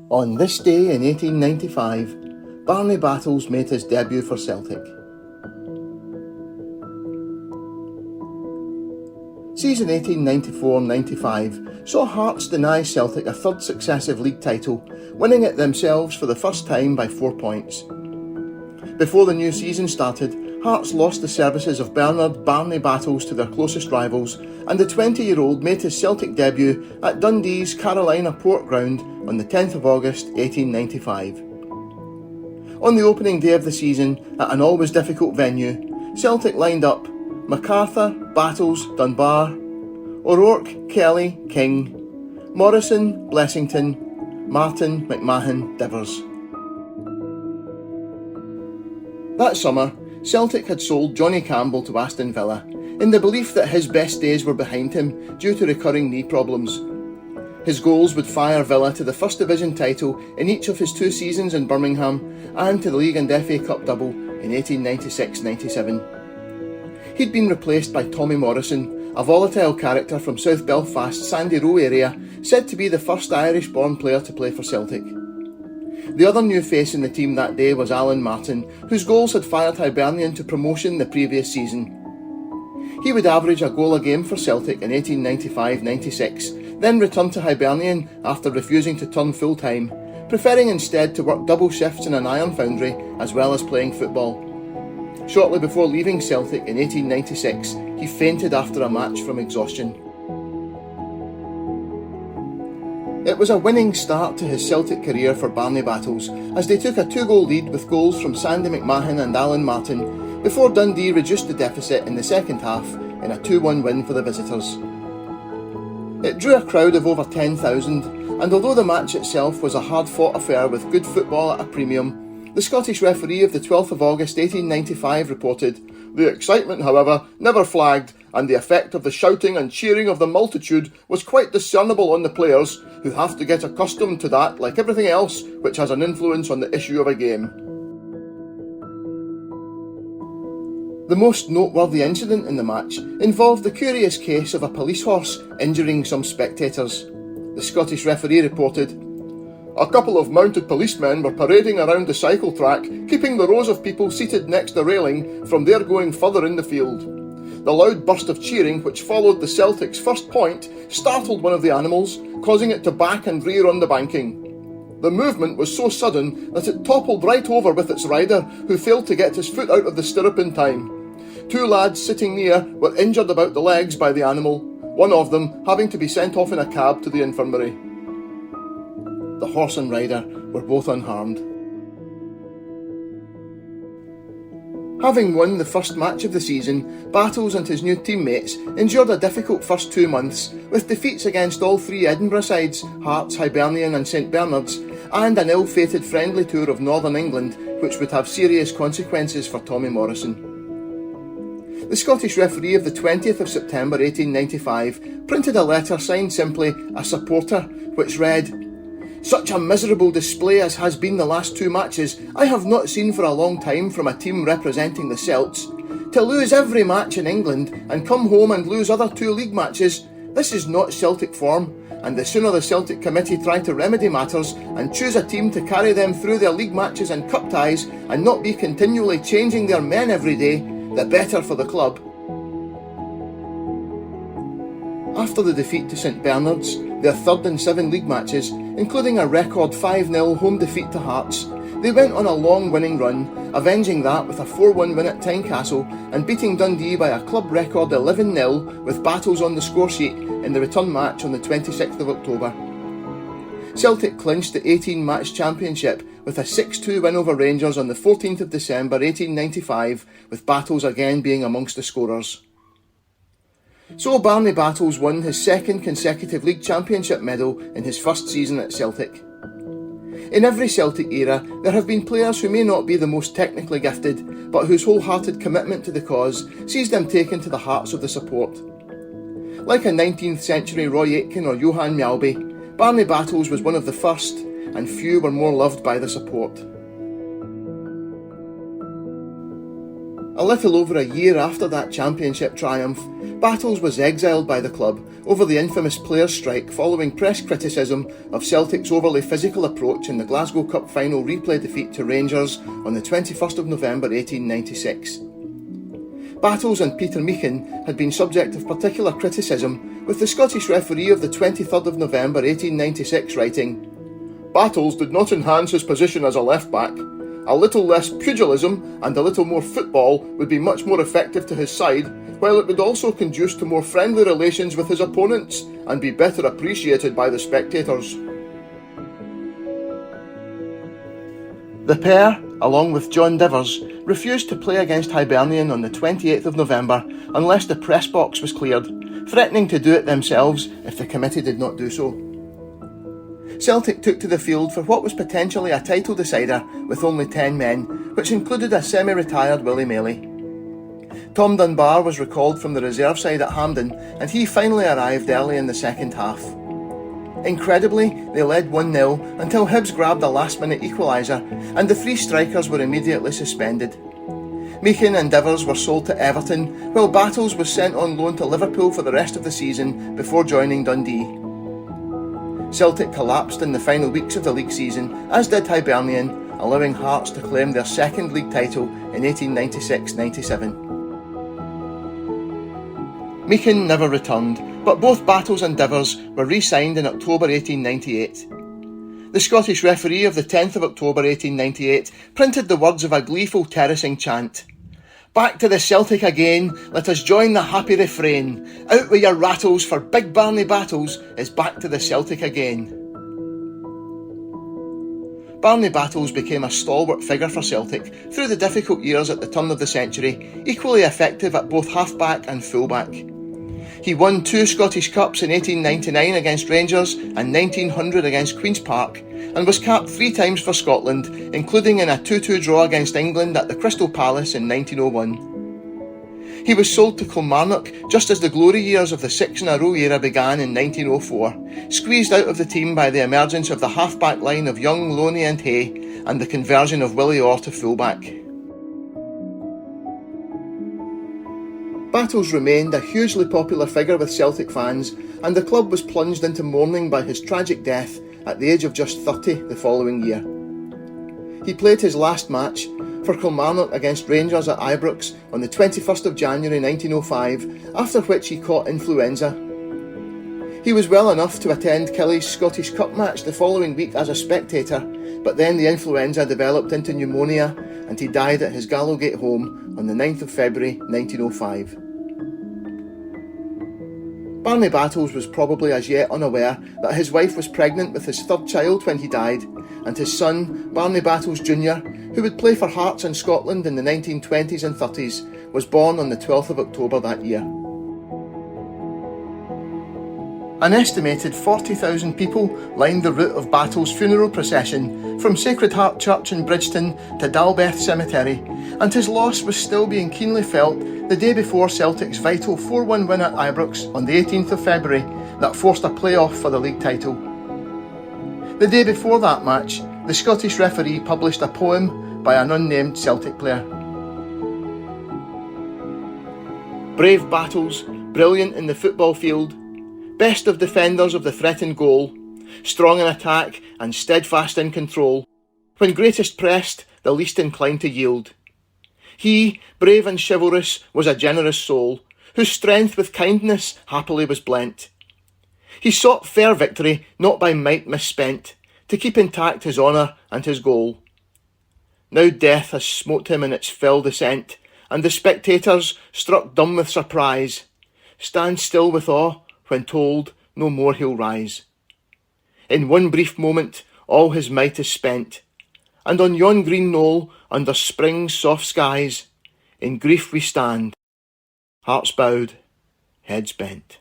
On this day in 1895, Barney Battles made his debut for Celtic. Season 1894-95 saw Hearts deny Celtic a third successive league title, winning it themselves for the first time by 4 points. Before the new season started, Hearts lost the services of Bernard Barney Battles to their closest rivals, and the 20-year-old made his Celtic debut at Dundee's Carolina Port Ground on the 10th of August 1895. On the opening day of the season, at an always difficult venue, Celtic lined up MacArthur, Battles, Dunbar, O'Rourke, Kelly, King, Morrison, Blessington, Martin, McMahon, Divers. That summer, Celtic had sold Johnny Campbell to Aston Villa, in the belief that his best days were behind him due to recurring knee problems. His goals would fire Villa to the First Division title in each of his 2 seasons in Birmingham and to the League and FA Cup double in 1896-97. He'd been replaced by Tommy Morrison, a volatile character from South Belfast's Sandy Row area, said to be the first Irish-born player to play for Celtic. The other new face in the team that day was Alan Martin, whose goals had fired Hibernian to promotion the previous season. He would average a goal a game for Celtic in 1895-96, then return to Hibernian after refusing to turn full-time, preferring instead to work double shifts in an iron foundry as well as playing football. Shortly before leaving Celtic in 1896, he fainted after a match from exhaustion. It was a winning start to his Celtic career for Barney Battles, as they took a 2-goal lead with goals from Sandy McMahon and Alan Martin, before Dundee reduced the deficit in the second half in a 2-1 win for the visitors. It drew a crowd of over 10,000, and although the match itself was a hard-fought affair with good football at a premium, the Scottish referee of the 12th of August 1895 reported, "The excitement, however, never flagged, and the effect of the shouting and cheering of the multitude was quite discernible on the players, who have to get accustomed to that like everything else which has an influence on the issue of a game." The most noteworthy incident in the match involved the curious case of a police horse injuring some spectators. The Scottish referee reported, "A couple of mounted policemen were parading around the cycle track, keeping the rows of people seated next the railing from their going further in the field. The loud burst of cheering which followed the Celtic's first point startled one of the animals, causing it to back and rear on the banking. The movement was so sudden that it toppled right over with its rider, who failed to get his foot out of the stirrup in time. 2 lads sitting near were injured about the legs by the animal, one of them having to be sent off in a cab to the infirmary. The horse and rider were both unharmed." Having won the first match of the season, Battles and his new teammates endured a difficult first 2 months, with defeats against all 3 Edinburgh sides, Hearts, Hibernian and St Bernard's, and an ill-fated friendly tour of Northern England, which would have serious consequences for Tommy Morrison. The Scottish referee of the 20th of September 1895 printed a letter signed simply "A Supporter", which read, "Such a miserable display as has been the last 2 matches I have not seen for a long time from a team representing the Celts. To lose every match in England and come home and lose other 2 league matches, this is not Celtic form, and the sooner the Celtic committee try to remedy matters and choose a team to carry them through their league matches and cup ties and not be continually changing their men every day, the better for the club." After the defeat to St Bernard's, their 3rd in 7 league matches, including a record 5-0 home defeat to Hearts, they went on a long winning run, avenging that with a 4-1 win at Tynecastle and beating Dundee by a club record 11-0 with Battles on the score sheet in the return match on the 26th of October. Celtic clinched the 18-match championship with a 6-2 win over Rangers on the 14th of December 1895, with Battles again being amongst the scorers. So Barney Battles won his 2nd consecutive league championship medal in his first season at Celtic. In every Celtic era, there have been players who may not be the most technically gifted, but whose wholehearted commitment to the cause sees them taken to the hearts of the support. Like a 19th century Roy Aitken or Johan Mjalby, Barney Battles was one of the first, and few were more loved by the support. A little over a year after that championship triumph, Battles was exiled by the club over the infamous players' strike following press criticism of Celtic's overly physical approach in the Glasgow Cup final replay defeat to Rangers on the 21st of November 1896. Battles and Peter Meekin had been subject of particular criticism, with the Scottish referee of the 23rd of November 1896 writing, "Battles did not enhance his position as a left-back. A little less pugilism and a little more football would be much more effective to his side, while it would also conduce to more friendly relations with his opponents and be better appreciated by the spectators." The pair, along with John Divers, refused to play against Hibernian on the 28th of November unless the press box was cleared, threatening to do it themselves if the committee did not do so. Celtic took to the field for what was potentially a title decider with only 10 men, which included a semi-retired Willie Maley. Tom Dunbar was recalled from the reserve side at Hampden, and he finally arrived early in the second half. Incredibly, they led 1-0 until Hibs grabbed a last-minute equaliser, and the three strikers were immediately suspended. Meekin and Divers were sold to Everton, while Battles was sent on loan to Liverpool for the rest of the season before joining Dundee. Celtic collapsed in the final weeks of the league season, as did Hibernian, allowing Hearts to claim their second league title in 1896-97. Meekin never returned, but both Battles and Divers were re-signed in October 1898. The Scottish referee of the 10th of October 1898 printed the words of a gleeful terracing chant. "Back to the Celtic again, let us join the happy refrain. Out with your rattles, for big Barney Battles is back to the Celtic again." Barney Battles became a stalwart figure for Celtic through the difficult years at the turn of the century, equally effective at both half-back and full-back. He won 2 Scottish Cups in 1899 against Rangers and 1900 against Queen's Park, and was capped 3 times for Scotland, including in a 2-2 draw against England at the Crystal Palace in 1901. He was sold to Kilmarnock just as the glory years of the 6-in-a-row era began in 1904, squeezed out of the team by the emergence of the half-back line of Young, Loney and Hay, and the conversion of Willie Orr to full-back. Battles remained a hugely popular figure with Celtic fans, and the club was plunged into mourning by his tragic death at the age of just 30 the following year. He played his last match for Kilmarnock against Rangers at Ibrox on the 21st of January 1905, after which he caught influenza. He was well enough to attend Kelly's Scottish Cup match the following week as a spectator, but then the influenza developed into pneumonia and he died at his Gallowgate home on the 9th of February 1905. Barney Battles was probably as yet unaware that his wife was pregnant with his 3rd child when he died, and his son, Barney Battles Jr., who would play for Hearts in Scotland in the 1920s and 30s, was born on the 12th of October that year. An estimated 40,000 people lined the route of Battles' funeral procession from Sacred Heart Church in Bridgeton to Dalbeth Cemetery, and his loss was still being keenly felt the day before Celtic's vital 4-1 win at Ibrox on the 18th of February that forced a play-off for the league title. The day before that match, the Scottish referee published a poem by an unnamed Celtic player. Brave Battles, brilliant in the football field, best of defenders of the threatened goal, strong in attack and steadfast in control, when greatest pressed, the least inclined to yield. He, brave and chivalrous, was a generous soul, whose strength with kindness happily was blent. He sought fair victory, not by might misspent, to keep intact his honour and his goal. Now death has smote him in its fell descent, and the spectators, struck dumb with surprise, stand still with awe when told no more he'll rise. In one brief moment all his might is spent, and on yon green knoll under spring's soft skies, in grief we stand, hearts bowed, heads bent.